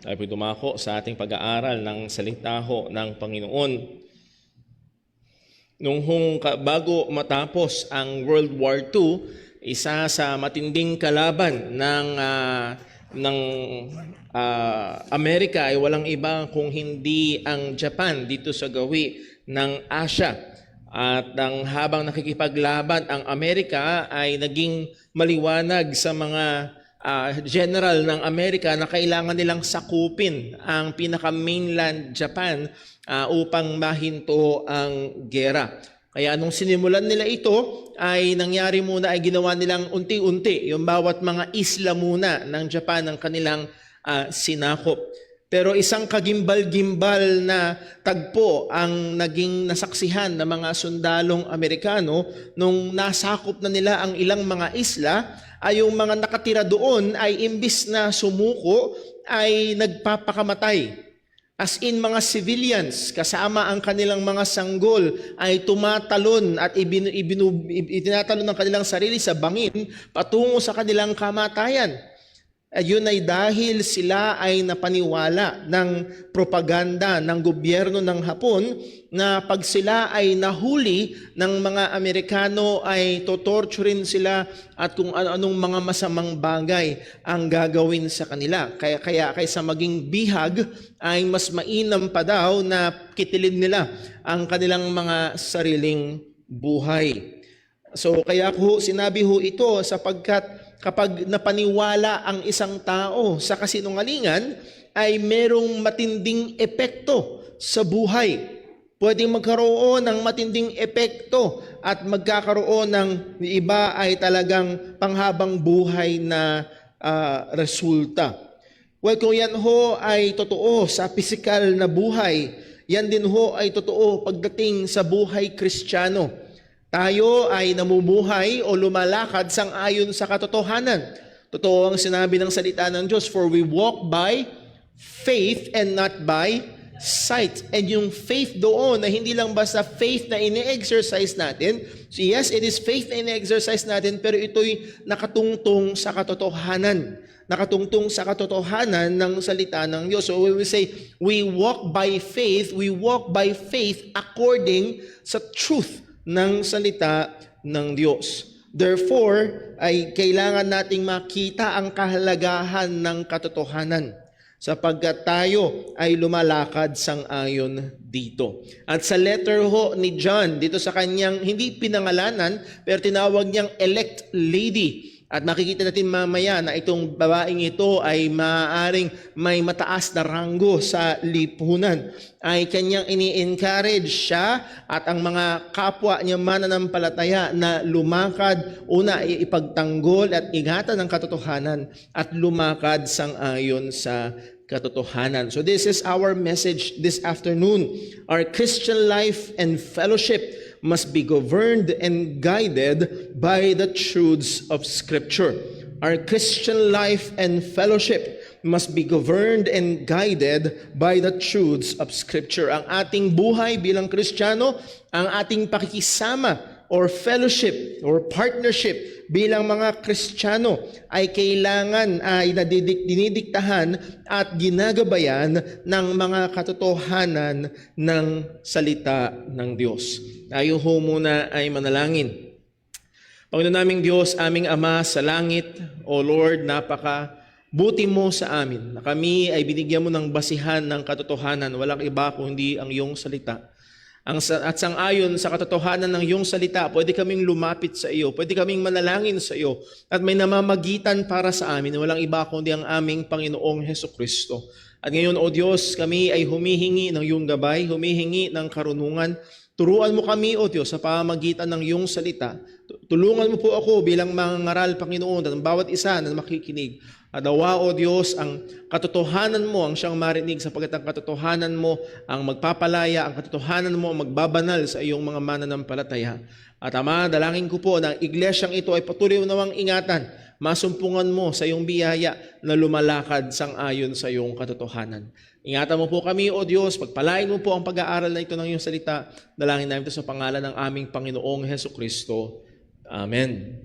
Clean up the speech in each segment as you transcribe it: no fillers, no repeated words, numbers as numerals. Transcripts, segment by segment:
Tayo po'y dumako sa ating pag-aaral ng salita ho ng Panginoon. Bago matapos ang World War II, isa sa matinding kalaban ng Amerika ay walang iba kung hindi ang Japan dito sa gawi ng Asia. At habang nakikipaglaban ang Amerika ay naging maliwanag sa mga general ng Amerika na kailangan nilang sakupin ang pinaka-mainland Japan upang mahinto ang gera. Kaya nung sinimulan nila ito, ay nangyari muna ay ginawa nilang unti-unti yung bawat mga isla muna ng Japan ang kanilang sinakop. Pero isang kagimbal-gimbal na tagpo ang naging nasaksihan ng mga sundalong Amerikano nung nasakop na nila ang ilang mga isla, ay yung mga nakatira doon ay imbis na sumuko ay nagpapakamatay. As in mga civilians kasama ang kanilang mga sanggol ay tumatalon at itinatalon ng kanilang sarili sa bangin patungo sa kanilang kamatayan. Yun ay dahil sila ay napaniwala ng propaganda ng gobyerno ng Hapon na pag sila ay nahuli ng mga Amerikano ay totorturin sila at kung anong mga masamang bagay ang gagawin sa kanila. Kaya kaysa maging bihag ay mas mainam pa daw na kitilin nila ang kanilang mga sariling buhay. So kaya ko sinabi ho ito sapagkat kapag napaniwala ang isang tao sa kasinungalingan, ay merong matinding epekto sa buhay. Pwedeng magkaroon ng matinding epekto at magkakaroon ng iba ay talagang panghabang buhay na resulta. Well, kung yan ho ay totoo sa pisikal na buhay, yan din ho ay totoo pagdating sa buhay Kristiyano. Tayo ay namumuhay o lumalakad sang-ayon sa katotohanan. Totoo ang sinabi ng salita ng Diyos, for we walk by faith and not by sight. And yung faith doon na hindi lang basta faith na ini-exercise natin. So yes, it is faith na ini-exercise natin, pero ito'y nakatungtong sa katotohanan. Nakatungtong sa katotohanan ng salita ng Diyos. So when we say, we walk by faith according sa truth ng salita ng Diyos. Therefore, ay kailangan nating makita ang kahalagahan ng katotohanan sapagkat tayo ay lumalakad sang-ayon dito. At sa letter ho ni John, dito sa kanyang hindi pinangalanan, pero tinawag niyang elect lady. At makikita natin mamaya na itong babaeng ito ay maaaring may mataas na ranggo sa lipunan. Ay kanyang ini-encourage siya at ang mga kapwa niya mananampalataya na lumakad, una ay ipagtanggol at ingatan ng katotohanan at lumakad sang-ayon sa katotohanan. So this is our message this afternoon. Our Christian life and fellowship must be governed and guided by the truths of Scripture. Our Christian life and fellowship must be governed and guided by the truths of Scripture. Ang ating buhay bilang Kristiyano, ang ating pakikisama or fellowship or partnership bilang mga Kristiyano ay kailangan ay dinidiktahan at ginagabayan ng mga katotohanan ng salita ng Diyos. Tayo ho muna ay manalangin. Panginoon naming Diyos, aming Ama sa langit, O Lord, napaka-buti mo sa amin na kami ay binigyan mo ng basihan ng katotohanan. Walang iba kundi ang iyong salita. At sang-ayon sa katotohanan ng iyong salita, pwede kaming lumapit sa iyo, pwede kaming manalangin sa iyo, at may namamagitan para sa amin, walang iba kundi ang aming Panginoong Hesukristo. At ngayon, O Diyos, kami ay humihingi ng iyong gabay, humihingi ng karunungan. Turuan mo kami, O Diyos, sa pamamagitan ng iyong salita. Tulungan mo po ako bilang mangangaral, Panginoon, at ang bawat isa na makikinig. At nawa, O Diyos, ang katotohanan mo ang siyang marinig sapagkat ang katotohanan mo ang magpapalaya, ang katotohanan mo ang magbabanal sa iyong mga mananampalataya. At Ama, dalangin ko po na ang iglesyang ito ay patuloy nawang ingatan, masumpungan mo sa iyong biyaya na lumalakad sang-ayon sa iyong katotohanan. Ingatan mo po kami, O Diyos, pagpalain mo po ang pag-aaral na ito ng iyong salita. Dalangin namin ito sa pangalan ng aming Panginoong Hesukristo. Amen.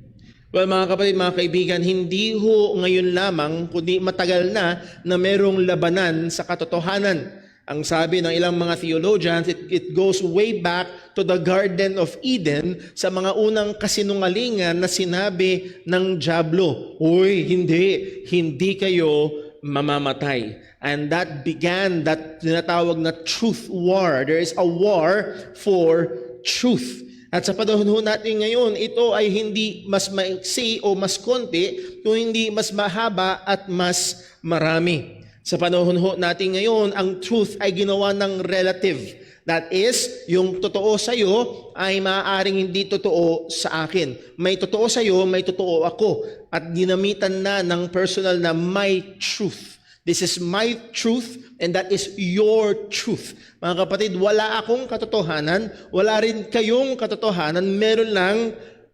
Well, mga kapatid, mga kaibigan, hindi ho ngayon lamang, kundi matagal na merong labanan sa katotohanan. Ang sabi ng ilang mga theologians, it goes way back to the Garden of Eden sa mga unang kasinungalingan na sinabi ng dyablo. Uy, hindi kayo mamamatay. And that began that tinatawag na truth war. There is a war for truth. At sa panahon natin ngayon, ito ay hindi mas maiksi o mas konti, kung hindi mas mahaba at mas marami. Sa panahon natin ngayon, ang truth ay ginawa ng relative. That is, yung totoo sa iyo ay maaaring hindi totoo sa akin. May totoo sa iyo, may totoo ako. At ginamitan na ng personal na my truth. This is my truth and that is your truth. Mga kapatid, wala akong katotohanan, wala rin kayong katotohanan, meron lang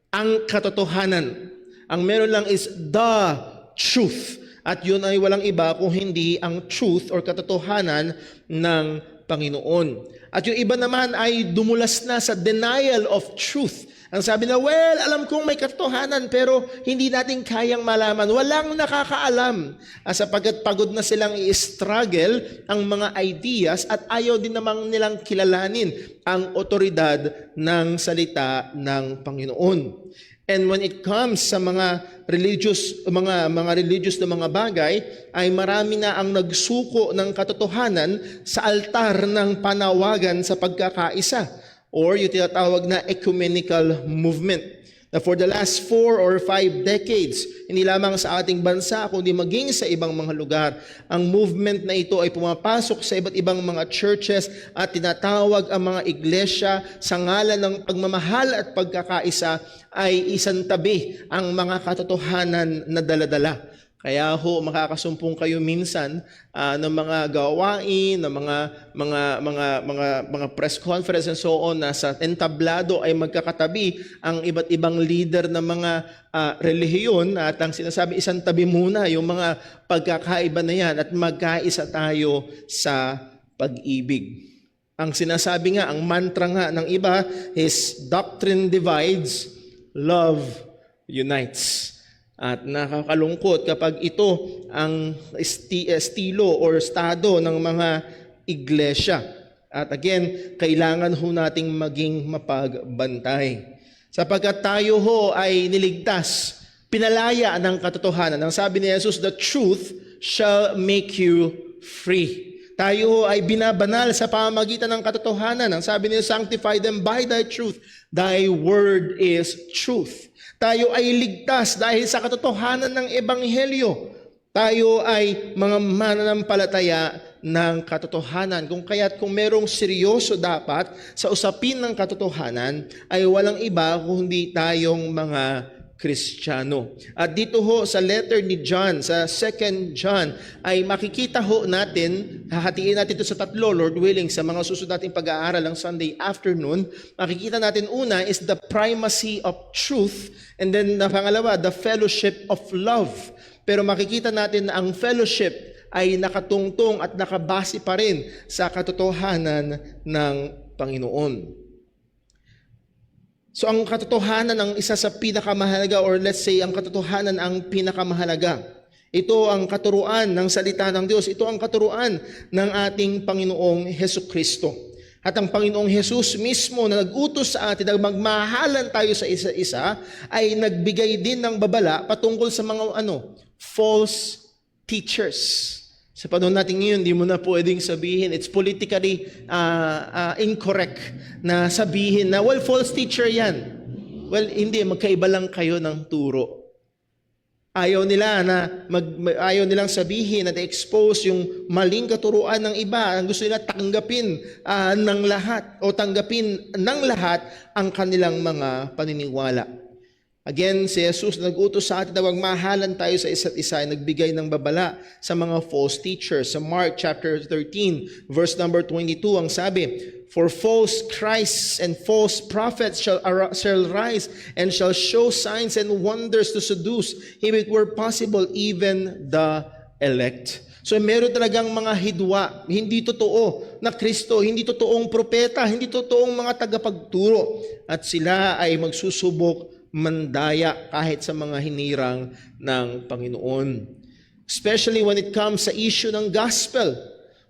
ang katotohanan. Ang meron lang is the truth. At yun ay walang iba kung hindi ang truth or katotohanan ng Panginoon. At yung iba naman ay dumulas na sa denial of truth. Ang sabi na, well, alam kong may katotohanan pero hindi natin kayang malaman. Walang nakakaalam. Sapagkat pagod na silang i-struggle ang mga ideas at ayaw din namang nilang kilalanin ang otoridad ng salita ng Panginoon. And when it comes sa mga religious na mga bagay, ay marami na ang nagsuko ng katotohanan sa altar ng panawagan sa pagkakaisa or yung tinatawag na ecumenical movement. Na for the last 4 or 5 decades, hindi lamang sa ating bansa, kundi maging sa ibang mga lugar, ang movement na ito ay pumapasok sa iba't ibang mga churches at tinatawag ang mga iglesia sa ngalan ng pagmamahal at pagkakaisa ay isantabi ang mga katotohanan na dala-dala. Kaya ho, makakasumpong kayo minsan ng mga gawain, ng mga press conference and so on na sa entablado ay magkakatabi ang iba't ibang leader ng mga relihiyon at ang sinasabi isang tabi muna yung mga pagkakaiba na yan at magkaisa tayo sa pag-ibig. Ang sinasabi nga, ang mantra nga ng iba is doctrine divides, love unites. At nakakalungkot kapag ito ang estilo or estado ng mga iglesia. At again, kailangan ho nating maging mapagbantay. Sapagkat tayo ho ay niligtas, pinalaya ng katotohanan. Ang sabi ni Jesus, the truth shall make you free. Tayo ho ay binabanal sa pamamagitan ng katotohanan. Ang sabi niya, sanctify them by thy truth. Thy word is truth. Tayo ay ligtas dahil sa katotohanan ng Ebanghelyo. Tayo ay mga mananampalataya ng katotohanan. Kung merong seryoso dapat sa usapin ng katotohanan, ay walang iba kundi tayong mga Kristiyano. At dito ho sa letter ni John, sa 2 John, ay makikita ho natin, hahatiin natin ito sa 3, Lord willing, sa mga susunod nating pag-aaral ng Sunday afternoon. Makikita natin una is the primacy of truth, and then na pangalawa, the fellowship of love. Pero makikita natin na ang fellowship ay nakatungtong at nakabase pa rin sa katotohanan ng Panginoon. So ang katotohanan ang isa sa pinakamahalaga, or let's say ang katotohanan ang pinakamahalaga. Ito ang katuruan ng salita ng Diyos. Ito ang katuruan ng ating Panginoong Hesukristo. At ang Panginoong Jesus mismo na nag-utos sa atin na magmahalan tayo sa isa-isa ay nagbigay din ng babala patungkol sa mga false teachers. Sa panahon natin ngayon, hindi mo na pwedeng sabihin, it's politically incorrect na sabihin na, well, false teacher yan. Well, hindi, magkaiba lang kayo ng turo. Ayaw nilang sabihin at expose yung maling katuruan ng iba. Ang gusto nila tanggapin ng lahat o tanggapin ng lahat ang kanilang mga paniniwala. Again, si Jesus nag-utos sa atin na magmahalan tayo sa isa't isa ay nagbigay ng babala sa mga false teachers. Sa Mark chapter 13, verse number 22, ang sabi, for false Christs and false prophets shall rise and shall show signs and wonders to seduce, if it were possible, even the elect. So meron talagang mga hidwa, hindi totoo na Kristo, hindi totoong propeta, hindi totoong mga tagapagturo. At sila ay magsusubok mandaya kahit sa mga hinirang ng Panginoon. Especially when it comes sa issue ng gospel.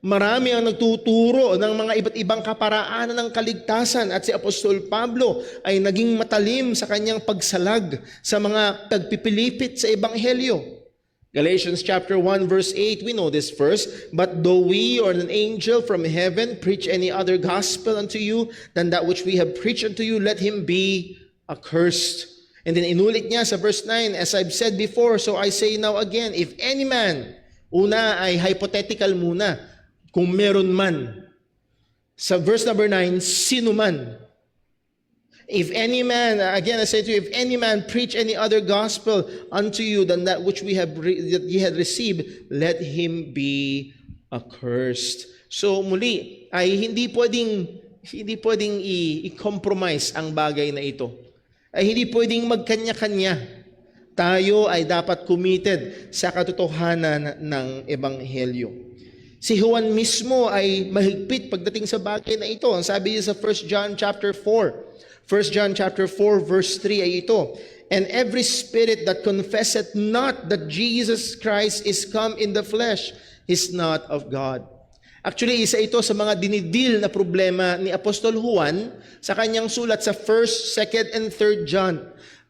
Marami ang nagtuturo ng mga iba't ibang kaparaanan ng kaligtasan at si Apostol Pablo ay naging matalim sa kanyang pagsalag sa mga tagpipilipit sa Ebanghelyo. Galatians chapter 1 verse 8, we know this verse, "But though we or an angel from heaven preach any other gospel unto you than that which we have preached unto you, let him be accursed." And then inulit niya sa verse 9, "As I've said before, so I say now again, if any man," una ay hypothetical muna, kung meron man. Sa verse number 9, sino man. "If any man," again I say to you, "if any man preach any other gospel unto you than that which that ye had received, let him be accursed." So muli, ay hindi pwedeng i-compromise ang bagay na ito. Ay hindi pwedeng magkanya-kanya. Tayo ay dapat committed sa katotohanan ng Ebanghelyo. Si Juan mismo ay mahigpit pagdating sa bagay na ito. Ang sabi niya sa 1 John chapter 4. 1 John chapter 4 verse 3 ay ito. "And every spirit that confesseth not that Jesus Christ is come in the flesh is not of God." Actually, isa ito sa mga dinidil na problema ni Apostol Juan sa kanyang sulat sa 1st, 2nd, and 3rd John,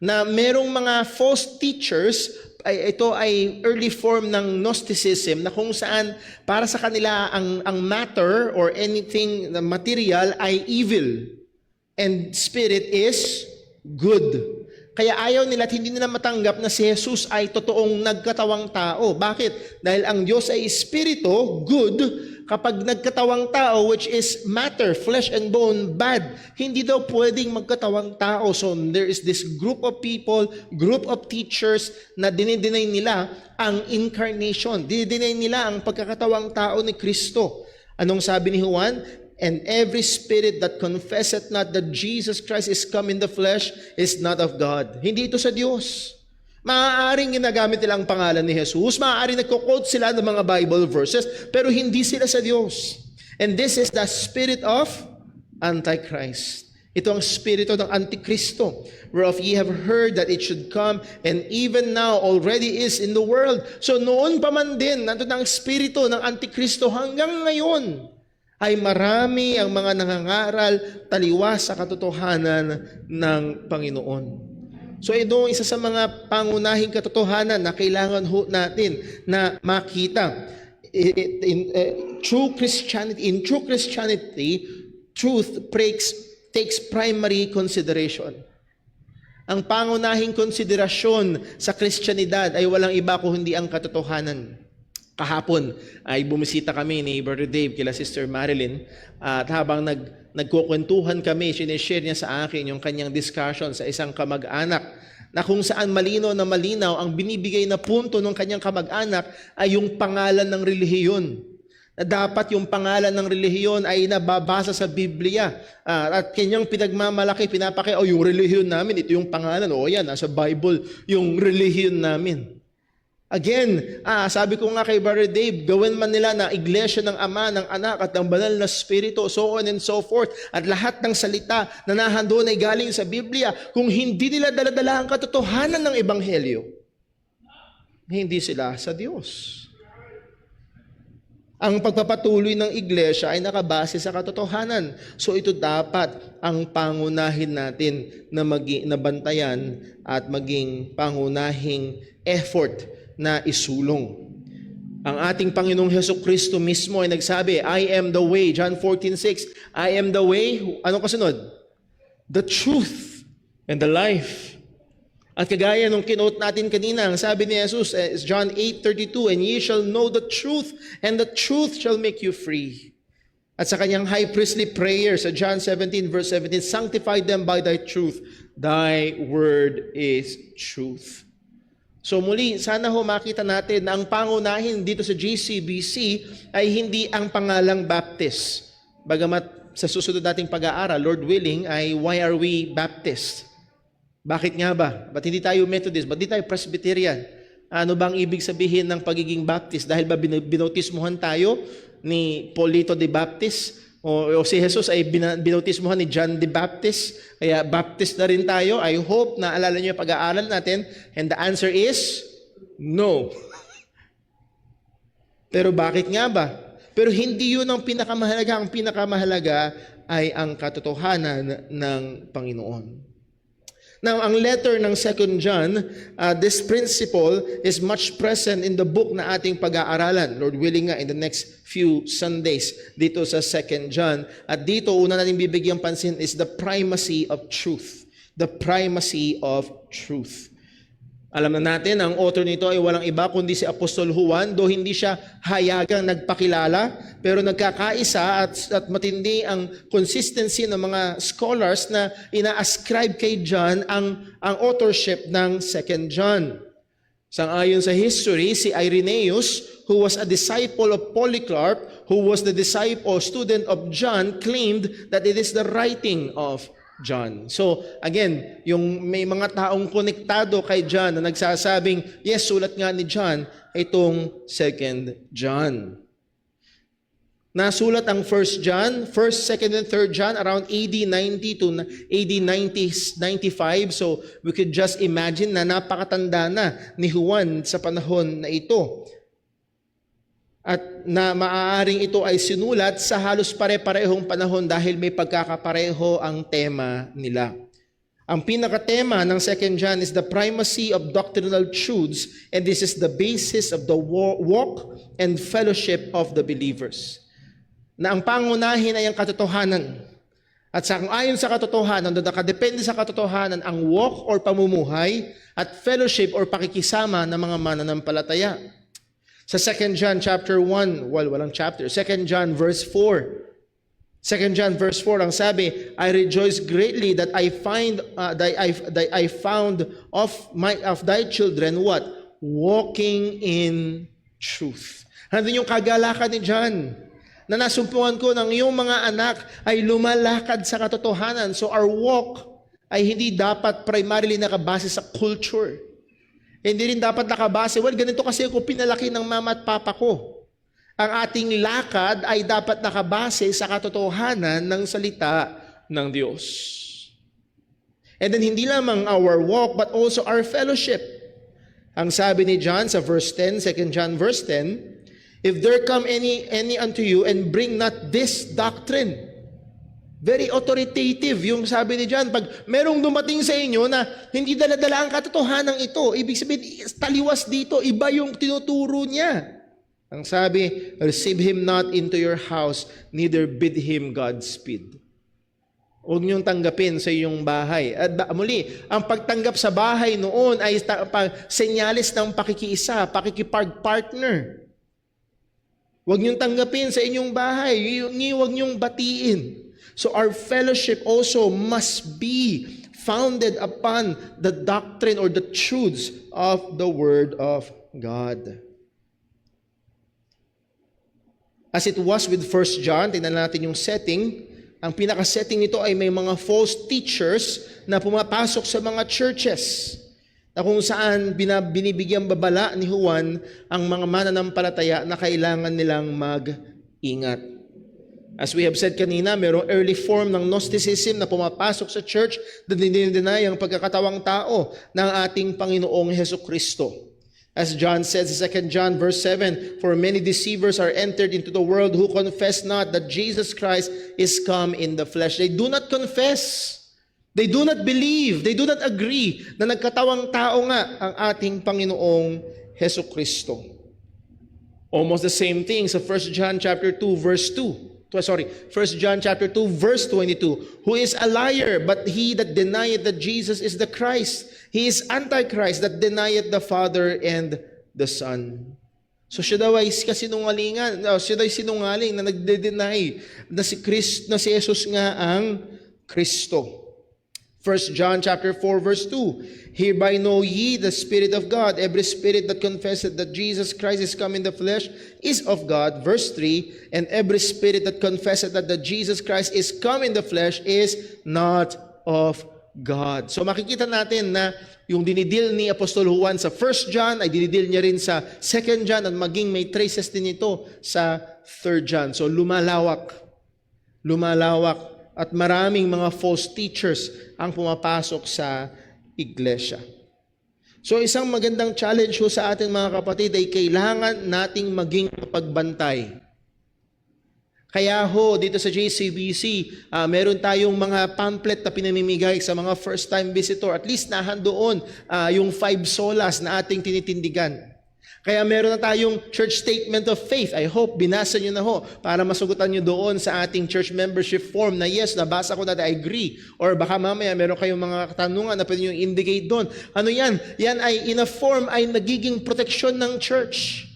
na merong mga false teachers. Ito ay early form ng Gnosticism na kung saan para sa kanila ang matter or anything na material ay evil and spirit is good. Kaya ayaw nila at hindi nila matanggap na si Jesus ay totoong nagkatawang tao. Bakit? Dahil ang Diyos ay espiritu, good. Kapag nagkatawang tao, which is matter, flesh and bone, bad, hindi daw pwedeng magkatawang tao. So there is this group of people, group of teachers na dinideny nila ang incarnation. Dinideny nila ang pagkakatawang tao ni Kristo. Anong sabi ni Juan? "And every spirit that confesseth not that Jesus Christ is come in the flesh is not of God." Hindi ito sa Diyos. Maaaring ginagamit nila ang pangalan ni Jesus, maaaring nagko-quote sila ng mga Bible verses, pero hindi sila sa Diyos. And this is the spirit of Antichrist. Ito ang spirito ng Antikristo, whereof ye have heard that it should come, and even now already is in the world. So noon pa man din, nandun ang spirito ng Antikristo hanggang ngayon, ay marami ang mga nangangaral taliwas sa katotohanan ng Panginoon. So ito isa sa mga pangunahing katotohanan na kailangan natin na makita. In true Christianity, truth takes primary consideration. Ang pangunahing konsiderasyon sa Kristyanidad ay walang iba kundi ang katotohanan. Kahapon ay bumisita kami ni Brother Dave kila Sister Marilyn at habang nagkukwentuhan kami, sinishare niya sa akin yung kanyang discussion sa isang kamag-anak na kung saan malinaw na malinaw ang binibigay na punto ng kanyang kamag-anak ay yung pangalan ng relihiyon. Na dapat yung pangalan ng relihiyon ay nababasa sa Biblia. At kanyang pinagmamalaki, pinapakita, yung relihiyon namin, ito yung pangalan. O yan, nasa Bible, yung relihiyon namin. Again, sabi ko nga kay Brother Dave, gawin man nila na iglesia ng Ama, ng Anak, at ng Banal na Espiritu, so on and so forth, at lahat ng salita na nahandoon ay galing sa Biblia, kung hindi nila daladala ang katotohanan ng Ebanghelyo, hindi sila sa Diyos. Ang pagpapatuloy ng iglesia ay nakabase sa katotohanan. So ito dapat ang pangunahin natin na bantayan at maging pangunahing effort na isulong. Ang ating Panginoong Hesukristo mismo ay nagsabi, "I am the way." John 14:6, "I am the way." Ano kasunod? "The truth and the life." At kagaya nung kinote natin kanina, ang sabi ni Jesus, John 8:32, "And ye shall know the truth, and the truth shall make you free." At sa kanyang high priestly prayer sa John 17 verse 17, "Sanctify them by thy truth. Thy word is truth." So muli, sana makita natin na ang pangunahin dito sa GCBC ay hindi ang pangalang Baptist. Bagamat sa susunod nating pag-aaral, Lord willing, ay why are we Baptist? Bakit nga ba? Ba't hindi tayo Methodist? Ba't hindi tayo Presbyterian? Ano bang ibig sabihin ng pagiging Baptist? Dahil ba binautismuhan tayo ni Polito de Baptist? O si Jesus ay binautismohan ni John the Baptist, kaya Baptist na rin tayo. I hope na alala niyo yung pag-aaral natin. And the answer is no. Pero bakit nga ba? Pero hindi yun ang pinakamahalaga. Ang pinakamahalaga ay ang katotohanan ng Panginoon. Now, ang letter ng 2 John, this principle is much present in the book na ating pag-aaralan. Lord willing nga, in the next few Sundays dito sa 2 John. At dito, una natin bibigyang pansin is the primacy of truth. The primacy of truth. Alam na natin, ang author nito ay walang iba kundi si Apostol Juan, do hindi siya hayagang nagpakilala, pero nagkakaisa at matindi ang consistency ng mga scholars na ina-ascribe kay John ang authorship ng 2 John. Sang-ayon sa history, si Irenaeus, who was a disciple of Polycarp, who was the disciple student of John, claimed that it is the writing of John. So, again, yung may mga taong konektado kay John na nagsasabing, yes, sulat nga ni John, itong 2 John. Nasulat ang 1 John, 1st, 2nd, and 3rd John around AD 90 to AD 95. So, we could just imagine na napakatanda na ni Juan sa panahon na ito. At na maaaring ito ay sinulat sa halos pare-parehong panahon dahil may pagkakapareho ang tema nila. Ang pinakatema ng 2 John is the primacy of doctrinal truths, and this is the basis of the walk and fellowship of the believers. Na ang pangunahin ay ang katotohanan. At ayon sa katotohanan, doon nakadepende sa katotohanan ang walk or pamumuhay at fellowship or pakikisama ng mga mananampalataya. Sa 2 John chapter 1, walang chapter, 2 John verse 4. 2 John verse 4 ang sabi, I rejoice greatly that I found of thy children what? Walking in truth. Nandun yung kagalakan ni John na nasumpungan ko ng iyong mga anak ay lumalakad sa katotohanan. So our walk ay hindi dapat primarily nakabase sa culture. Hindi rin dapat nakabase, well, ganito kasi ako pinalaki ng mama at papa ko. Ang ating lakad ay dapat nakabase sa katotohanan ng salita ng Diyos. And then hindi lamang our walk, but also our fellowship. Ang sabi ni John sa verse 10, 2 John verse 10, if there come any unto you and bring not this doctrine. Very authoritative yung sabi ni John. Pag merong dumating sa inyo na hindi dala-dala ang katotohanan ito, ibig sabihin, taliwas dito, iba yung tinuturo niya. Ang sabi, receive him not into your house, neither bid him Godspeed. Huwag niyong tanggapin sa iyong bahay. At muli, ang pagtanggap sa bahay noon ay senyalis ng pakikiisa, pakikipag-partner. Huwag niyong tanggapin sa inyong bahay, huwag niyong batiin. So our fellowship also must be founded upon the doctrine or the truths of the Word of God. As it was with 1 John, tingnan natin yung setting. Ang pinaka-setting nito ay may mga false teachers na pumapasok sa mga churches na kung saan binibigyang babala ni Juan ang mga mananampalataya na kailangan nilang mag-ingat. As we have said kanina, mayroong early form ng Gnosticism na pumapasok sa church na dinideny ang pagkakatawang tao ng ating Panginoong Hesukristo. As John says in 2 John verse 7, for many deceivers are entered into the world who confess not that Jesus Christ is come in the flesh. They do not confess. They do not believe. They do not agree na nagkatawang tao nga ang ating Panginoong Hesukristo. Almost the same thing sa 1 John chapter 2 verse 2. 1 John chapter 2 verse 22, who is a liar, but he that denieth that Jesus is the Christ. He is Antichrist that denieth the Father and the Son. So siya daw ay kasinungalingan, siya daw ay sinungaling na nagde-deny na si Jesus nga ang Kristo. 1 John chapter 4 verse 2, hereby know ye the Spirit of God. Every spirit that confesseth that Jesus Christ is come in the flesh is of God. Verse 3, and every spirit that confesseth that Jesus Christ is come in the flesh is not of God. So makikita natin na yung dinidil ni Apostol Juan sa 1 John ay dinidil niya rin sa 2 John at maging may traces din ito sa 3 John. So lumalawak lumalawak at maraming mga false teachers ang pumapasok sa iglesia. So isang magandang challenge ho sa ating mga kapatid ay kailangan nating maging pagbantay. Kaya ho, dito sa JCBC, meron tayong mga pamphlet na pinamimigay sa mga first-time visitor. At least nahandoon yung 5 solas na ating tinitindigan. Kaya meron na tayong church statement of faith. I hope binasa nyo na ho para masugutan nyo doon sa ating church membership form na yes, nabasa ko na I agree. Or baka mamaya meron kayong mga katanungan na pwede nyo indicate doon. Ano yan? Yan ay in a form ay nagiging proteksyon ng church.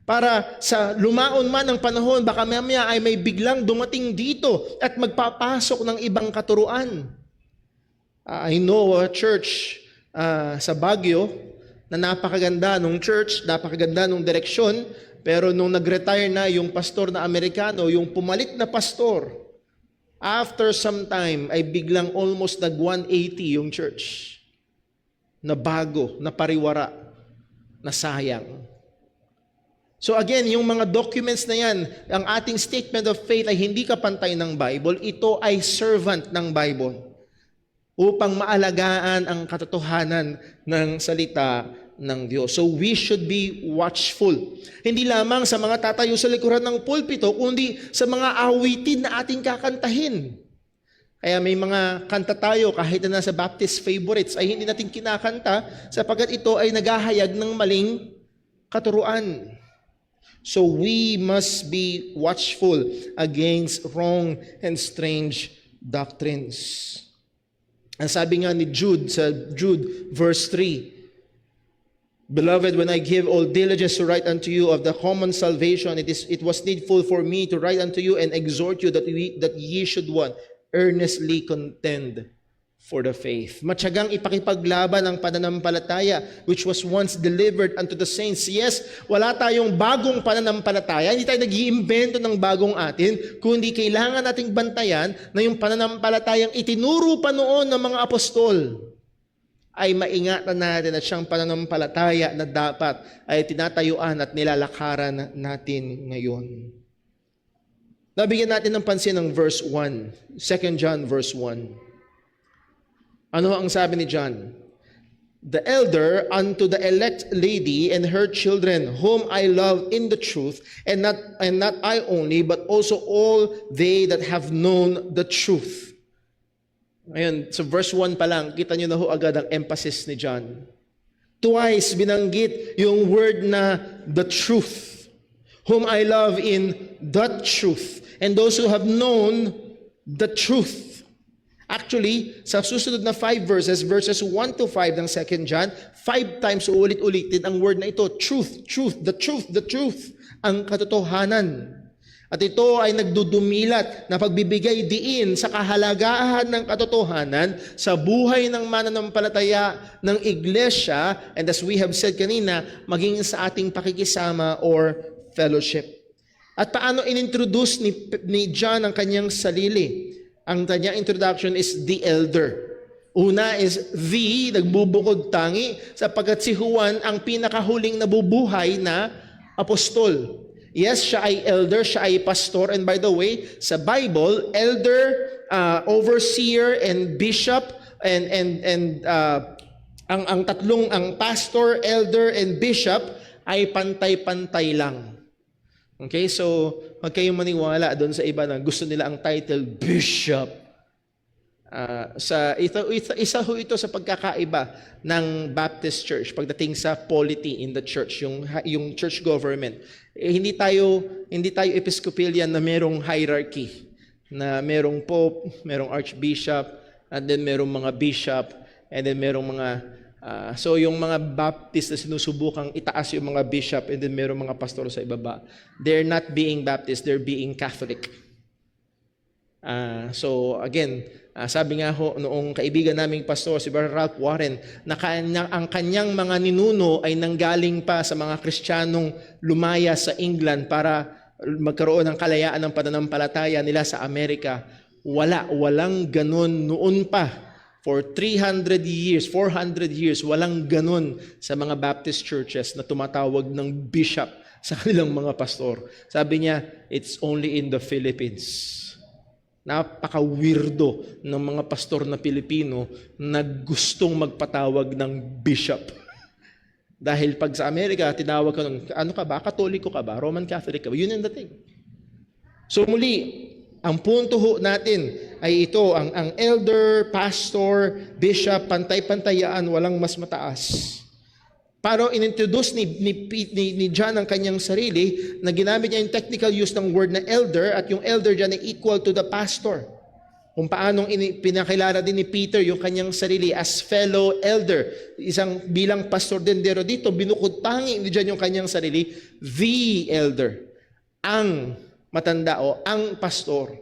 Para sa lumaon man ang panahon, baka mamaya ay may biglang dumating dito at magpapasok ng ibang katuruan. I know a church sa Baguio, na napakaganda nung church, napakaganda nung direksyon, pero nung nag-retire na yung pastor na Amerikano, yung pumalit na pastor, after some time, ay biglang almost nag-180 yung church. Na bago, na pariwara, na sayang. So again, yung mga documents na yan, ang ating statement of faith ay hindi kapantay ng Bible, ito ay servant ng Bible upang maalagaan ang katotohanan ng salita ng Diyos. So we should be watchful. Hindi lamang sa mga tatayo sa likuran ng pulpito, kundi sa mga awitin na ating kakantahin. Kaya may mga kanta tayo kahit na nasa Baptist favorites ay hindi natin kinakanta sapagkat ito ay naghahayag ng maling katuruan. So we must be watchful against wrong and strange doctrines. Ang sabi nga ni Jude sa Jude verse 3, Beloved, when I give all diligence to write unto you of the common salvation, it was needful for me to write unto you and exhort you that ye should earnestly contend for the faith. Matyagang ipakipaglaban ang pananampalataya which was once delivered unto the saints. Yes, wala tayong bagong pananampalataya. Hindi tayo nag-iimbento ng bagong atin, kundi kailangan nating bantayan na yung pananampalatayang itinuro pa noon ng mga apostol ay maingatan natin at siyang pananampalataya na dapat ay tinatayuan at nilalakaran natin ngayon. Nabigyan natin ng pansin ng verse 1, 2 John verse 1. Ano ang sabi ni John? The elder unto the elect lady and her children, whom I love in the truth, and not I only, but also all they that have known the truth. Ngayon, so verse 1 pa lang, kita nyo na ho agad ang emphasis ni John. Twice binanggit yung word na the truth, whom I love in the truth, and those who have known the truth. Actually, sa susunod na 5 verses 1 to 5 ng 2 John, 5 times uulit-ulitin ang word na ito, truth, truth, the truth, the truth, ang katotohanan. At ito ay nagdudumilat na pagbibigay diin sa kahalagahan ng katotohanan sa buhay ng mananampalataya ng iglesia, and as we have said kanina, maging sa ating pakikisama or fellowship. At paano inintroduce ni John ang kanyang sarili? Ang kanyang introduction is the elder. Una is the, nagbubukod tangi, sapagkat si Juan ang pinakahuling nabubuhay na apostol. Yes, siya ay elder, siya ay pastor. And by the way, sa Bible, elder, overseer, and bishop, and ang tatlong, ang pastor, elder, and bishop ay pantay-pantay lang. Okay, so huwag kayong maniwala doon sa iba na gusto nila ang title bishop. Isa ho ito sa pagkakaiba ng Baptist Church pagdating sa polity in the church, yung church government. Hindi tayo Episcopalian na merong hierarchy, na merong pope, merong archbishop, and then merong mga bishop, and then merong mga so yung mga Baptist na sinusubukang itaas yung mga bishop and then merong mga pastor sa ibaba, they're not being Baptist, they're being Catholic. So again, sabi nga ho noong kaibigan naming pastor, si Brother Ralph Warren, na ang kanyang mga ninuno ay nanggaling pa sa mga Kristiyanong lumaya sa England para magkaroon ng kalayaan ng pananampalataya nila sa Amerika. Walang ganun noon pa. For 300 years, 400 years, walang ganun sa mga Baptist churches na tumatawag ng bishop sa kanilang mga pastor. Sabi niya, it's only in the Philippines. Napaka-weirdo ng mga pastor na Pilipino na gustong magpatawag ng bishop. Dahil pag sa Amerika, tinawag ka nun, ano ka ba? Katoliko ka ba? Roman Catholic ka ba? Yun yung dating. So muli, ang punto ho natin ay ito, ang elder, pastor, bishop, pantay-pantayaan, walang mas mataas. Para inintroduce ni John ang kanyang sarili, na ginamit niya yung technical use ng word na elder, at yung elder dyan ay equal to the pastor. Kung paanong pinakilala din ni Peter yung kanyang sarili as fellow elder. Isang bilang pastor din dito, binukod tangi ni John yung kanyang sarili, the elder. Ang matanda o ang pastor.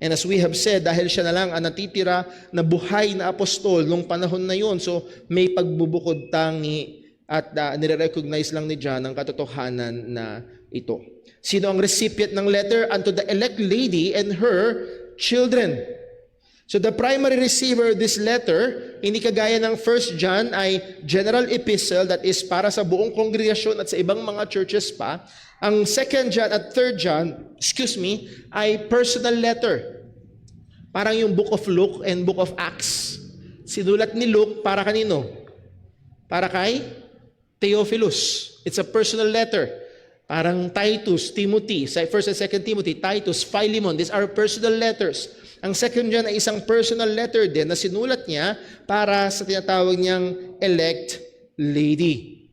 And as we have said, dahil siya na lang ang natitira na buhay na apostol nung panahon na yun, so may pagbubukod tangi at nire-recognize lang ni John ang katotohanan na ito. Sino ang recipient ng letter? Unto the elect lady and her children. So the primary receiver of this letter, hindi kagaya ng 1 John, ay general epistle that is para sa buong kongregasyon at sa ibang mga churches pa. Ang 2 John at 3 John, ay personal letter. Parang yung Book of Luke and Book of Acts. Sinulat ni Luke para kanino? Para kay Theophilus. It's a personal letter. Parang Titus, Timothy, 1 and 2 Timothy, Titus, Philemon, these are personal letters. Ang 2 John ay isang personal letter din na sinulat niya para sa tinatawag niyang elect lady.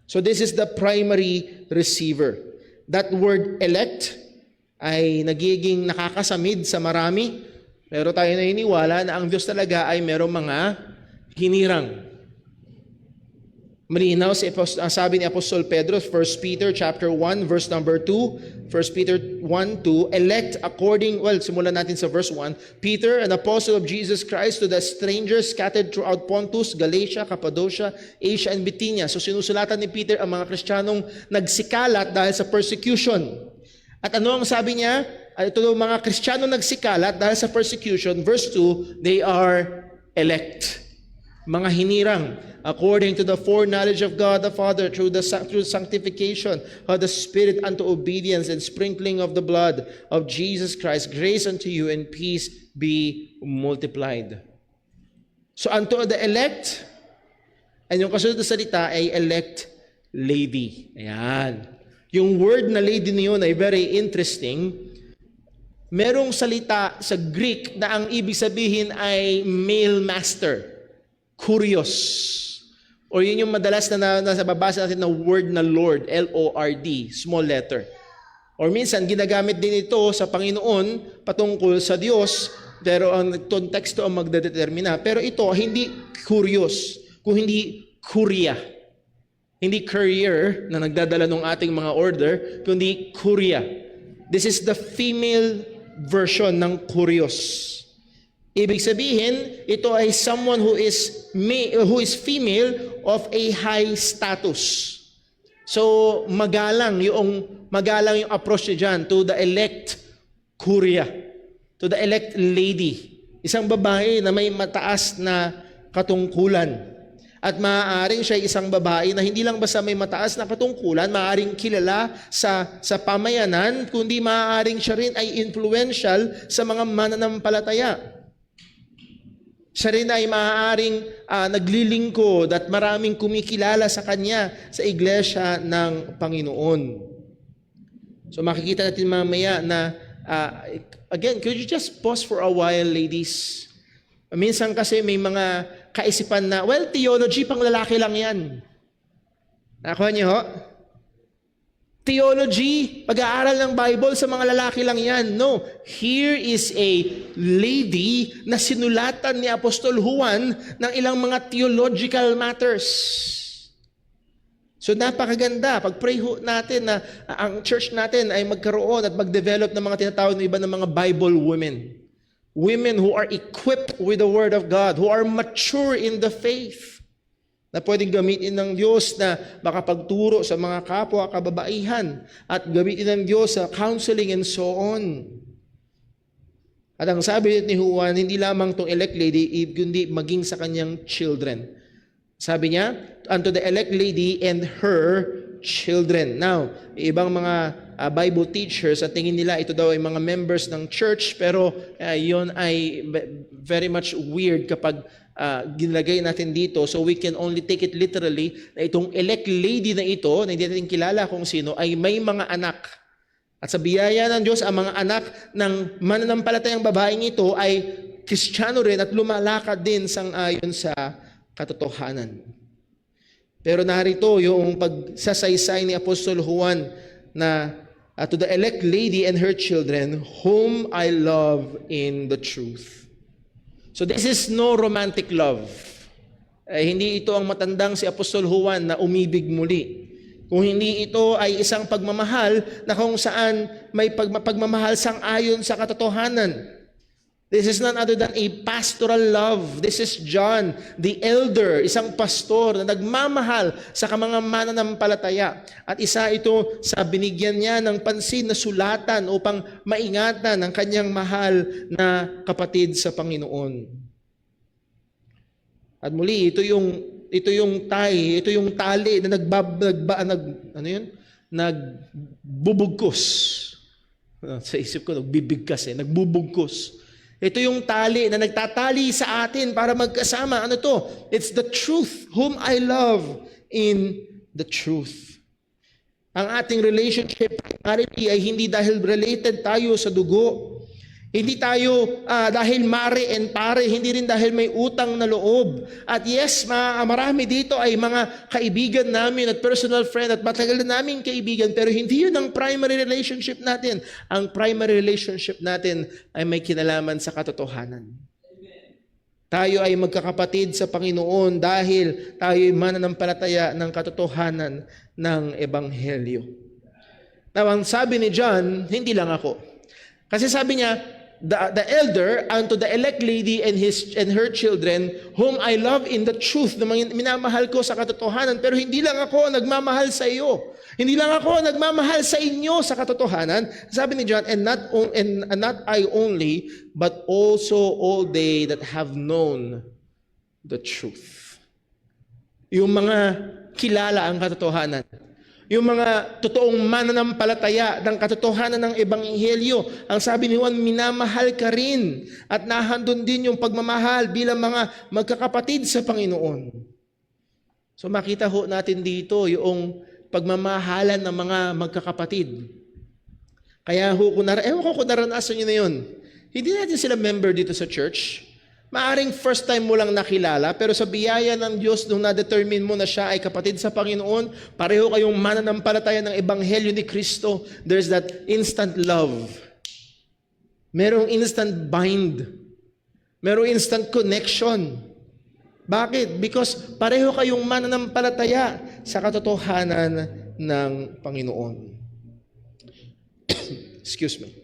So this is the primary receiver. That word elect ay nagiging nakakasamid sa marami, pero tayo naniniwala na ang Diyos talaga ay merong mga hinirang. Malinaw sabi ni Apostol Pedro, 1 Peter chapter 1 verse number 2, 1 Peter 1:2, elect according, simulan natin sa verse 1, Peter, an apostle of Jesus Christ, to the strangers scattered throughout Pontus, Galatia, Cappadocia, Asia, and Bithynia. So sinusulatan ni Peter ang mga Kristiyanong nagsikalat dahil sa persecution. At ano ang sabi niya? Ito yung mga Kristiyanong nagsikalat dahil sa persecution, verse 2, they are elect. Mga hinirang, according to the foreknowledge of God the Father, through sanctification of the Spirit unto obedience and sprinkling of the blood of Jesus Christ, grace unto you and peace be multiplied. So unto the elect, and yung kasunod na salita ay elect lady. Ayan. Yung word na lady niyon ay very interesting. Merong salita sa Greek na ang ibig sabihin ay male master. Curious. Or yun yung madalas na nasa babasa natin na word na Lord, L-O-R-D, small letter. Or minsan, ginagamit din ito sa Panginoon patungkol sa Diyos, pero ang konteksto ang magdedetermina. Pero ito, hindi curious, kung hindi kuria. Hindi courier na nagdadala ng ating mga order, kundi kuria. This is the female version ng curious. Ibig sabihin, ito ay someone who is female of a high status. So, magalang yung approach niya dyan to the elect kuria, to the elect lady. Isang babae na may mataas na katungkulan. At maaaring siya isang babae na hindi lang basta may mataas na katungkulan, maaaring kilala sa pamayanan, kundi maaaring siya rin ay influential sa mga mananampalataya. Siya rin ay maaaring naglilingkod at maraming kumikilala sa kanya sa iglesia ng Panginoon. So makikita natin mamaya na, again, could you just pause for a while, ladies? Minsan kasi may mga kaisipan na, theology pang lalaki lang yan. Nakuha niyo ho? Theology, pag-aaral ng Bible sa mga lalaki lang yan. No, here is a lady na sinulatan ni Apostol Juan ng ilang mga theological matters. So napakaganda, pag-pray natin na ang church natin ay magkaroon at mag-develop ng mga tinatawag na iba ng mga Bible women. Women who are equipped with the Word of God, who are mature in the faith, na pwedeng gamitin ng Diyos na makapagturo sa mga kapwa kababaihan at gamitin ng Diyos sa counseling and so on. At ang sabi ni Juan, hindi lamang itong elect lady, kundi maging sa kanyang children. Sabi niya, unto the elect lady and her children. Now, ibang mga Bible teachers at tingin nila ito daw ay mga members ng church, pero yun ay very much weird kapag ginagay natin dito. So we can only take it literally na itong elect lady na ito, na hindi natin kilala kung sino, ay may mga anak. At sa biyaya ng Diyos, ang mga anak ng mananampalatayang babaeng ito ay Kristiyano rin at lumalakad din sang-ayon sa katotohanan. Pero narito yung pagsasaysay ni Apostol Juan na to the elect lady and her children, whom I love in the truth. So this is no romantic love. Hindi ito ang matandang si Apostol Juan na umibig muli. Kung hindi ito ay isang pagmamahal na kung saan may pagmamahal sang-ayon sa katotohanan. This is none other than a pastoral love. This is John, the elder, isang pastor na nagmamahal sa mga mananampalataya. At isa ito sa binigyan niya ng pansin na sulatan upang maingatan ang kanyang mahal na kapatid sa Panginoon. At muli, ito yung tali na nagbubugkos. Sa isip ko, nagbibigkas nagbubugkos. Ito yung tali na nagtatali sa atin para magkasama. Ano to? It's the truth, whom I love in the truth. Ang ating relationship ay hindi dahil related tayo sa dugo. Hindi tayo dahil mare and pare, hindi rin dahil may utang na loob. At yes, marami dito ay mga kaibigan namin at personal friend at matagal na naming kaibigan, pero hindi yun ang primary relationship natin. Ang primary relationship natin ay may kinalaman sa katotohanan. Tayo ay magkakapatid sa Panginoon dahil tayo ay mananampalataya ng katotohanan ng Ebanghelyo. Now, ang sabi ni John, hindi lang ako. Kasi sabi niya, the elder unto the elect lady and her children, whom I love in the truth, na minamahal ko sa katotohanan, pero hindi lang ako nagmamahal sa iyo. Hindi lang ako nagmamahal sa inyo sa katotohanan. Sabi ni John, and not I only, but also all they that have known the truth. Yung mga kilala ang katotohanan. Yung mga totoong mananampalataya ng katotohanan ng Ebanghelyo. Ang sabi ni Juan, minamahal ka rin at nahandun din yung pagmamahal bilang mga magkakapatid sa Panginoon. So makita ho natin dito yung pagmamahalan ng mga magkakapatid. Kaya kung naranasan nyo na yun, hindi natin sila member dito sa church. Maaring first time mo lang nakilala, pero sa biyaya ng Diyos, nung na-determine mo na siya ay kapatid sa Panginoon, pareho kayong mananampalataya ng Ebanghelyo ni Kristo, there's that instant love. Merong instant bind. Merong instant connection. Bakit? Because pareho kayong mananampalataya sa katotohanan ng Panginoon. Excuse me.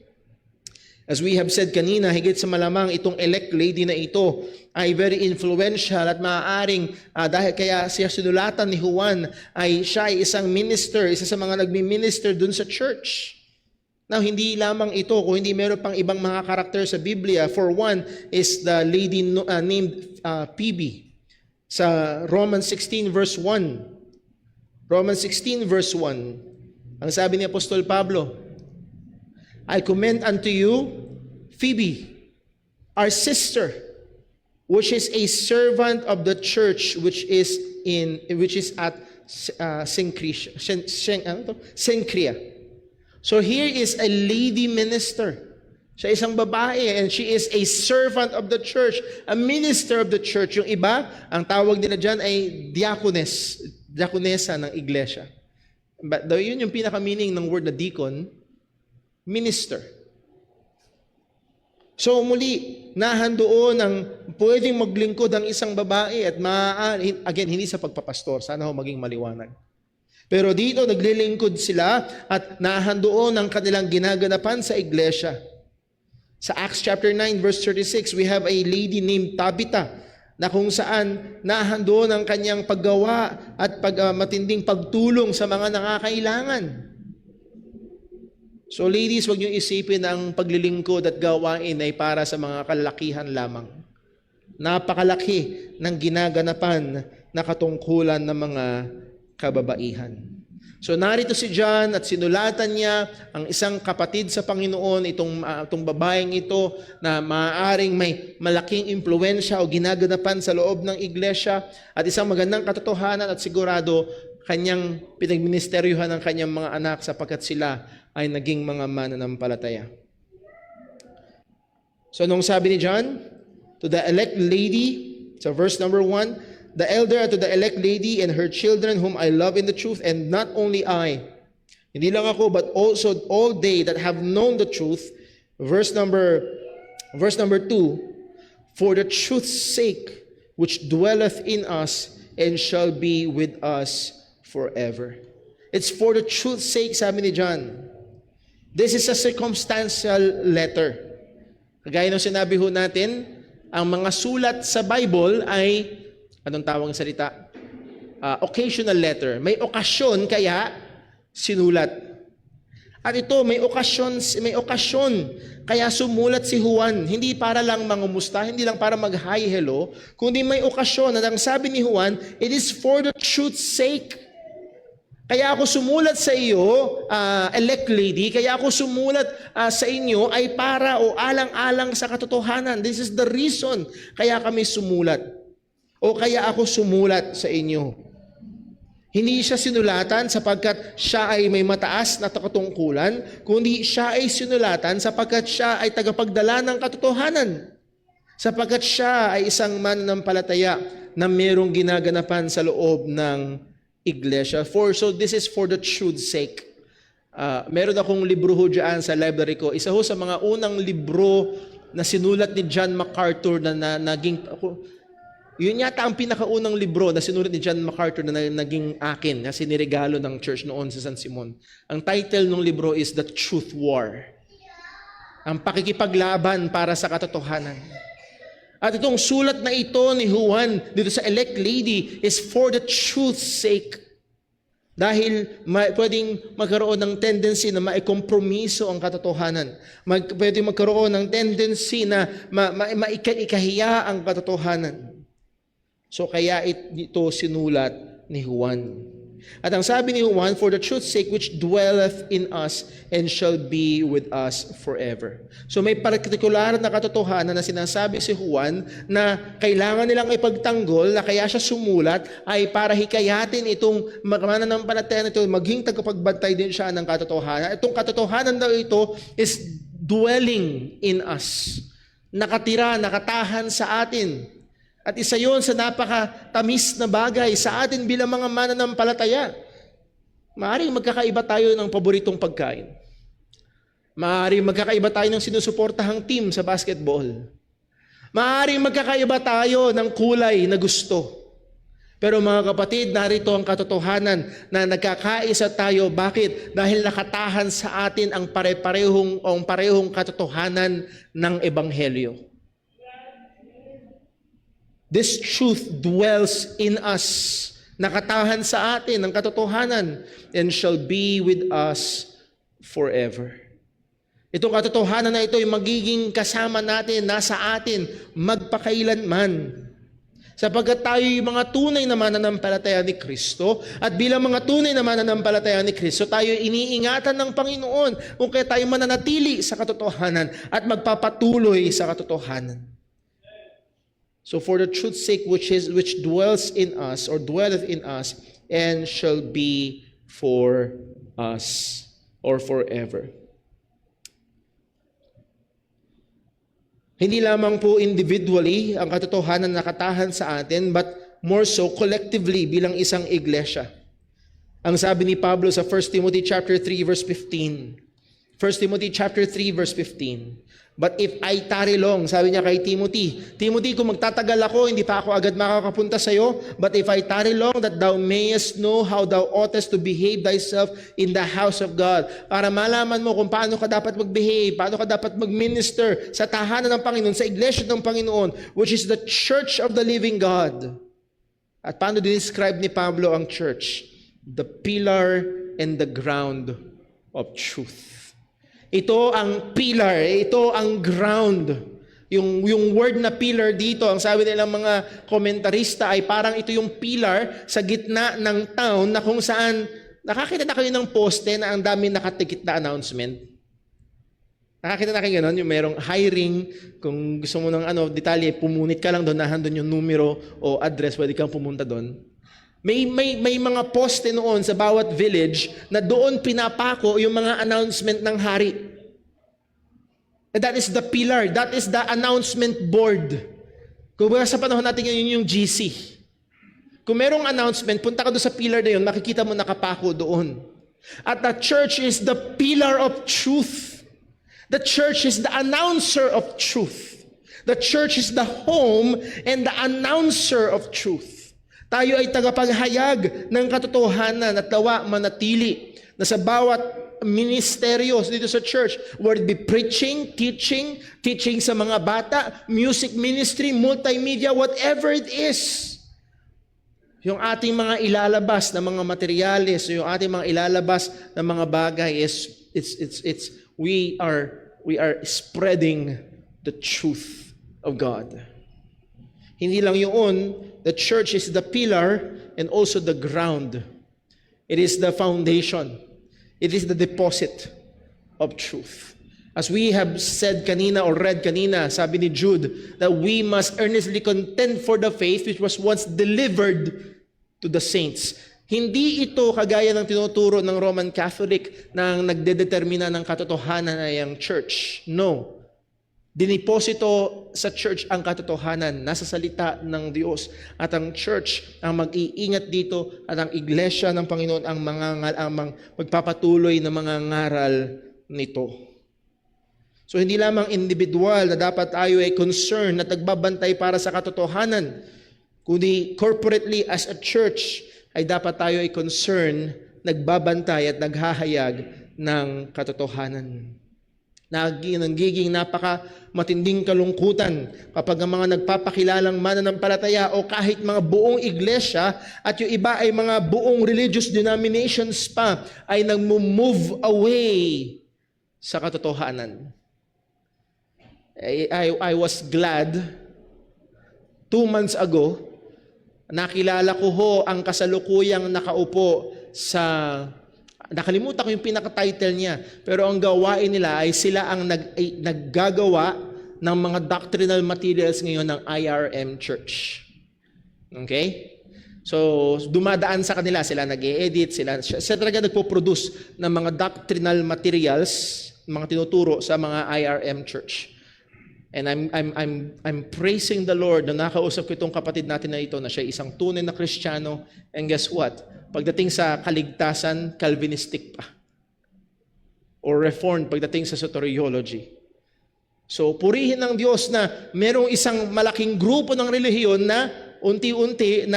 As we have said kanina, higit sa malamang itong elect lady na ito ay very influential at maaaring dahil kaya siya sinulatan ni Juan ay siya ay isang minister, isa sa mga nagmi-minister dun sa church. Now, hindi lamang ito, kung hindi meron pang ibang mga karakter sa Biblia. For one is the lady named Phoebe sa Romans 16 verse 1. Romans 16 verse 1. Ang sabi ni Apostol Pablo, I commend unto you Phoebe, our sister, which is a servant of the church which is at Cenchrea. So here is a lady minister. Siya isang babae and she is a servant of the church, a minister of the church. Yung iba, ang tawag nila dyan ay diakonesa ng iglesia. But yun yung pinaka-meaning ng word na deacon, minister. So muli, nahandoon ang pwedeng maglingkod ang isang babae at again, hindi sa pagpapastor, sana ho maging maliwanag. Pero dito naglilingkod sila at nahandoon ang kanilang ginaganapan sa iglesia. Sa Acts chapter 9 verse 36, we have a lady named Tabitha na kung saan nahandoon ang kanyang paggawa at matinding pagtulong sa mga nangakailangan. So ladies, huwag niyo isipin na ang paglilingkod at gawain ay para sa mga kalalakihan lamang. Napakalaki ng ginaganapan na katungkulan ng mga kababaihan. So narito si John at sinulatan niya ang isang kapatid sa Panginoon, itong babaeng ito na maaaring may malaking impluwensya o ginaganapan sa loob ng iglesia at isang magandang katotohanan at sigurado kanyang pinagministeryuhan ng kanyang mga anak sapagkat sila ay naging mga mananampalataya. So anong sabi ni John? To the elect lady, so verse number 1, the elder to the elect lady and her children whom I love in the truth, and not only I, hindi lang ako, but also all they that have known the truth. Verse number 2, for the truth's sake, which dwelleth in us, and shall be with us forever. It's for the truth's sake, sabi ni John. This is a circumstantial letter. Kagaya ng sinabi ho natin, ang mga sulat sa Bible ay anong tawag salita? Occasional letter. May okasyon kaya sinulat. At ito, may okasyon kaya sumulat si Juan. Hindi para lang mangumusta, hindi lang para mag-hi, hello, kundi may okasyon. At ang sabi ni Juan, it is for the truth's sake. Kaya ako sumulat sa iyo, elect lady, kaya ako sumulat sa inyo ay para o alang-alang sa katotohanan. This is the reason kaya kami sumulat. O kaya ako sumulat sa inyo. Hindi siya sinulatan sapagkat siya ay may mataas na katungkulan, kundi siya ay sinulatan sapagkat siya ay tagapagdala ng katotohanan. Sapagkat siya ay isang mananampalataya na mayroong ginaganapan sa loob ng iglesia. So this is for the truth's sake. Meron akong libro ho dyan sa library ko. Isa ho sa mga unang libro na sinulat ni John MacArthur na naging... Yun yata ang pinakaunang libro na sinulat ni John MacArthur na naging akin, na siniregalo ng church noon sa San Simon. Ang title ng libro is The Truth War. Ang pakikipaglaban para sa katotohanan. At itong sulat na ito ni Juan dito sa elect lady is for the truth's sake. Dahil pwedeng magkaroon ng tendency na maikompromiso ang katotohanan. Pwedeng magkaroon ng tendency na maikahiya ang katotohanan. So kaya ito sinulat ni Juan. At ang sabi ni Juan, for the truth's sake which dwelleth in us and shall be with us forever. So may partikular na katotohanan na sinasabi si Juan na kailangan nilang ipagtanggol na kaya siya sumulat ay para hikayatin itong mananampalataya na ito, maging tagapagbantay din siya ng katotohanan. Itong katotohanan daw ito is dwelling in us. Nakatira, nakatahan sa atin. At isa yon sa napakatamis na bagay sa atin bilang mga mananampalataya. Maaaring magkakaiba tayo ng paboritong pagkain. Maaaring magkakaiba tayo ng sinusuportahang team sa basketball. Maaaring magkakaiba tayo ng kulay na gusto. Pero mga kapatid, narito ang katotohanan na nagkakaisa tayo. Bakit? Dahil nakatahan sa atin ang parehong katotohanan ng Ebanghelyo. This truth dwells in us. Nakatahan sa atin ang katotohanan and shall be with us forever. Itong katotohanan na ito ay magiging kasama natin, nasa atin, magpakailanman. Sapagkat tayo yung mga tunay na mananampalataya ni Kristo at bilang mga tunay na mananampalataya ni Kristo, tayo iniingatan ng Panginoon kung kaya tayo mananatili sa katotohanan at magpapatuloy sa katotohanan. So for the truth's sake which dwells in us or dwelleth in us and shall be for us or forever. Hindi lamang po individually ang katotohanan na nakatahan sa atin, but more so collectively bilang isang iglesia. Ang sabi ni Pablo sa 1 Timothy chapter 3 verse 15. 1 Timothy chapter 3 verse 15. But if I tarry long, sabi niya kay Timothy, Timothy, kung magtatagal ako, hindi pa ako agad makakapunta sa iyo. But if I tarry long, that thou mayest know how thou oughtest to behave thyself in the house of God. Para malaman mo kung paano ka dapat mag-behave, paano ka dapat mag-minister sa tahanan ng Panginoon, sa iglesia ng Panginoon, which is the church of the living God. At paano describe ni Pablo ang church? The pillar and the ground of truth. Ito ang pillar, ito ang ground. Yung word na pillar dito, ang sabi nilang mga komentarista ay parang ito yung pillar sa gitna ng town na kung saan Nakakita na kayo ng poste na ang daming nakatikit na announcement? Nakakita na kayo gano'n, yung merong hiring, kung gusto mo ng detalye, pumunit ka lang doon, nahandun yung numero o address, pwede kang pumunta doon. May mga poste noon sa bawat village na doon pinapako yung mga announcement ng hari. And that is the pillar, that is the announcement board. Kung sa panahon natin yun yung GC. Kung merong announcement, punta ka doon sa pillar na yun, makikita mo nakapako doon. At the church is the pillar of truth. The church is the announcer of truth. The church is the home and the announcer of truth. Tayo ay tagapaghayag ng katotohanan at nawa manatili na sa bawat ministeryo dito sa church, whether it be preaching, teaching sa mga bata, music ministry, multimedia, whatever it is. Yung ating mga ilalabas na mga materyales, yung ating mga ilalabas na mga bagay is we are spreading the truth of God. Hindi lang yun, the church is the pillar and also the ground. It is the foundation. It is the deposit of truth. As we have said kanina or read kanina, sabi ni Jude, that we must earnestly contend for the faith which was once delivered to the saints. Hindi ito kagaya ng tinuturo ng Roman Catholic na nagdedetermina ng katotohanan ay ang church. No. Diniposito sa church ang katotohanan, nasa salita ng Diyos. At ang church ang mag-iingat dito at ang iglesia ng Panginoon ang magpapatuloy na mga ngaral nito. So hindi lamang individual na dapat tayo ay concerned at nagbabantay para sa katotohanan, kundi corporately as a church ay dapat tayo ay concerned, nagbabantay at naghahayag ng katotohanan. Nagiging napaka matinding kalungkutan kapag ang mga nagpapakilalang mananampalataya o kahit mga buong iglesia at yung iba ay mga buong religious denominations pa ay nagmo-move away sa katotohanan. I was glad 2 months ago, nakilala ko ho ang kasalukuyang nakaupo sa, nakalimutan ko yung pinaka-title niya, pero ang gawain nila ay sila ang naggagawa ng mga doctrinal materials ngayon ng IRM Church. Okay? So, dumadaan sa kanila, sila nag-e-edit, sila talaga nagpo-produce ng mga doctrinal materials, mga tinuturo sa mga IRM Church. And I'm praising the Lord na nakausap ko itong kapatid natin na ito na siya isang tunay na Kristiyano, and guess what? Pagdating sa kaligtasan, Calvinistic pa. Or Reformed pagdating sa soteriology. So, purihin ng Diyos na merong isang malaking grupo ng relihiyon na unti-unti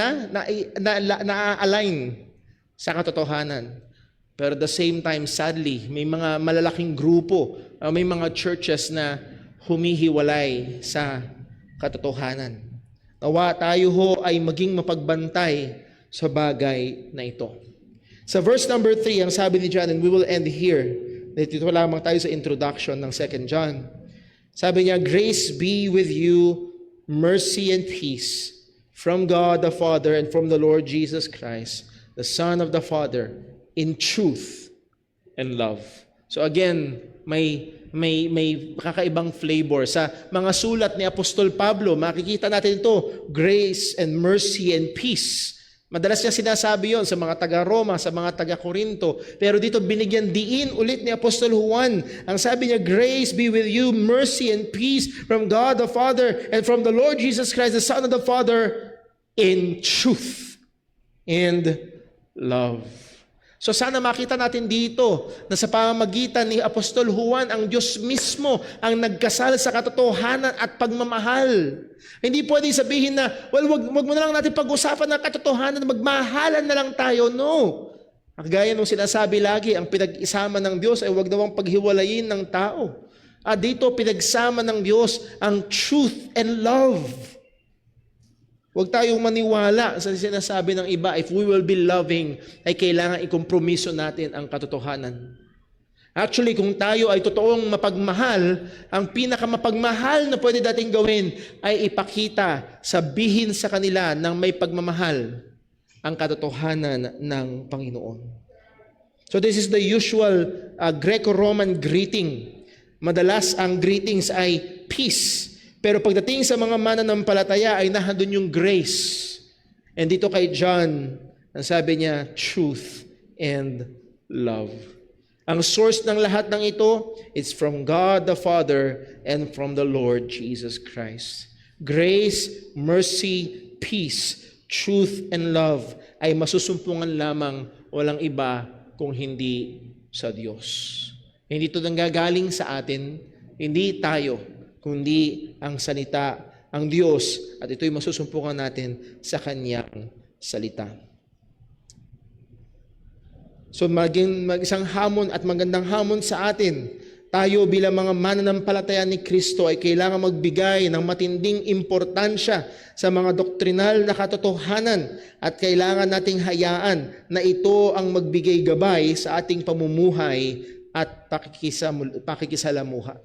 na-align sa katotohanan. Pero at the same time, sadly, may mga malalaking grupo, may mga churches na humihiwalay sa katotohanan. Nawa tayo ho ay maging mapagbantay sa bagay na ito. Sa verse number 3, ang sabi ni John, and we will end here. Dito lamang tayo sa introduction ng 2 John. Sabi niya, grace be with you, mercy and peace from God the Father and from the Lord Jesus Christ, the Son of the Father, in truth and love. So again, may kakaibang flavor. Sa mga sulat ni Apostol Pablo, makikita natin ito, grace and mercy and peace. Madalas niya sinasabi yon sa mga taga-Roma, sa mga taga-Korinto. Pero dito binigyan diin ulit ni Apostol Juan. Ang sabi niya, grace be with you, mercy and peace from God the Father and from the Lord Jesus Christ, the Son of the Father, in truth and love. So sana makita natin dito na sa pamamagitan ni Apostol Juan, ang Diyos mismo ang nagkasal sa katotohanan at pagmamahal. Hindi pwede sabihin na, well, wag mo na lang natin pag-usapan ng katotohanan, magmahalan na lang tayo. No. Gaya nung sinasabi lagi, ang pinag-isama ng Diyos ay wag nawang paghiwalayin ng tao. At dito pinagsama ng Diyos ang truth and love. Huwag tayong maniwala sa sinasabi ng iba, if we will be loving, ay kailangan ikompromiso natin ang katotohanan. Actually, kung tayo ay totoong mapagmahal, ang pinakamapagmahal na pwede nating gawin ay ipakita, sabihin sa kanila ng may pagmamahal ang katotohanan ng Panginoon. So this is the usual Greco-Roman greeting. Madalas ang greetings ay peace. Pero pagdating sa mga mananampalataya ay nandun yung grace. And dito kay John, ang sabi niya, truth and love. Ang source ng lahat ng ito is from God the Father and from the Lord Jesus Christ. Grace, mercy, peace, truth, and love ay masusumpungan lamang, walang iba kung hindi sa Diyos. Hindi ito nanggagaling sa atin, hindi tayo, kundi ang salita, ang Diyos, at ito'y masusumpungan natin sa Kanyang salita. So mag-isang hamon at magandang hamon sa atin. Tayo bilang mga mananampalataya ni Kristo ay kailangan magbigay ng matinding importansya sa mga doktrinal na katotohanan at kailangan nating hayaan na ito ang magbigay gabay sa ating pamumuhay at pakikisalamuha.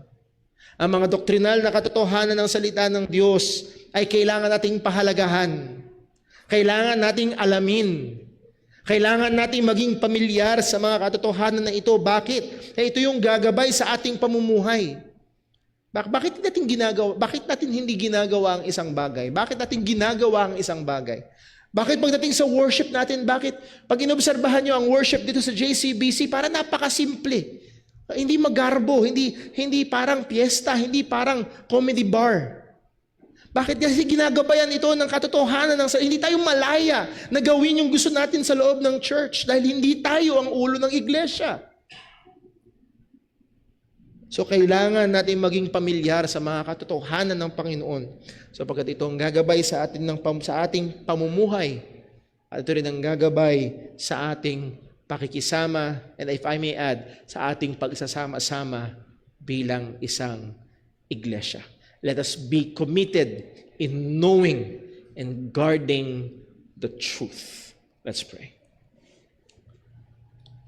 Ang mga doktrinal na katotohanan ng salita ng Diyos ay kailangan nating pahalagahan. Kailangan nating alamin. Kailangan natin maging pamilyar sa mga katotohanan na ito. Bakit? Ito yung gagabay sa ating pamumuhay. Bakit natin hindi ginagawa ang isang bagay? Bakit natin ginagawa ang isang bagay? Bakit pagdating sa worship natin, pag inobserbahan nyo ang worship dito sa JCBC, para napakasimple. Hindi magarbo, hindi parang piyesta, hindi parang comedy bar. Bakit kasi ginagabayan ito ng katotohanan hindi tayo malaya na gawin yung gusto natin sa loob ng church dahil hindi tayo ang ulo ng iglesia. So kailangan natin maging pamilyar sa mga katotohanan ng Panginoon sapagkat ito ang gagabay sa ating pamumuhay at ito rin ang gagabay sa ating pakikisama and if I may add, sa ating pagsasama-sama bilang isang iglesia. Let us be committed in knowing and guarding the truth. Let's pray.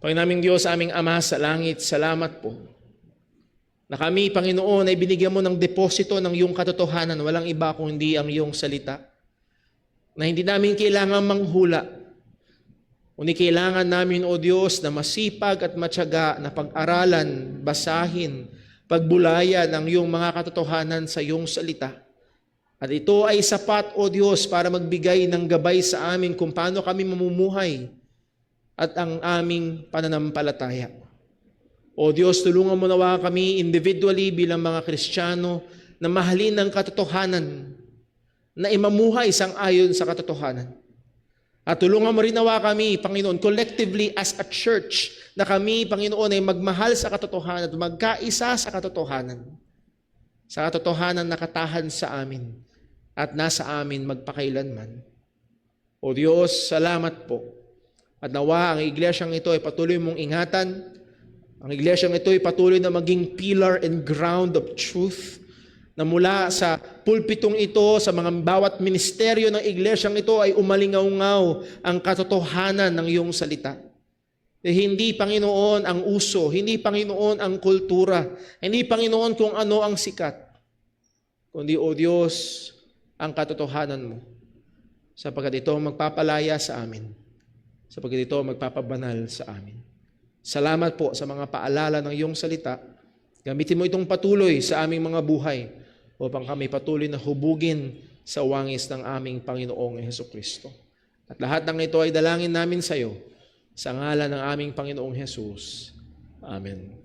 Panginoon Diyos, aming Ama sa langit, salamat po na kami, Panginoon, ay binigyan mo ng deposito ng iyong katotohanan. Walang iba kundi ang iyong salita. Na hindi namin kailangan manghula. Kundi kailangan namin, O Diyos, na masipag at matyaga na pag-aralan, basahin, pagbulayan ang iyong mga katotohanan sa iyong salita. At ito ay sapat, O Diyos, para magbigay ng gabay sa amin kung paano kami mamumuhay at ang aming pananampalataya. O Diyos, tulungan mo nawa kami individually bilang mga Kristiyano na mahalin ang katotohanan, na imamuhay sang-ayon sa katotohanan. At tulungan mo rin nawa kami, Panginoon, collectively as a church, na kami, Panginoon, ay magmahal sa katotohanan at magkaisa sa katotohanan. Sa katotohanan na katahan sa amin at nasa amin magpakailanman. O Diyos, salamat po. At nawa ang iglesyang ito ay patuloy mong ingatan. Ang iglesyang ito ay patuloy na maging pillar and ground of truth. Na mula sa pulpitong ito, sa mga bawat ministeryo ng iglesyang ito ay umalingaw-ngaw ang katotohanan ng iyong salita. Hindi, Panginoon, ang uso, hindi, Panginoon, ang kultura, hindi, Panginoon, kung ano ang sikat, kundi, O Diyos, ang katotohanan mo, sapagkat ito magpapalaya sa amin, sapagkat ito magpapabanal sa amin. Salamat po sa mga paalala ng iyong salita. Gamitin mo itong patuloy sa aming mga buhay upang kami patuloy na hubugin sa wangis ng aming Panginoong Hesukristo. At lahat ng ito ay dalangin namin sa iyo sa ngalan ng aming Panginoong Jesus. Amen.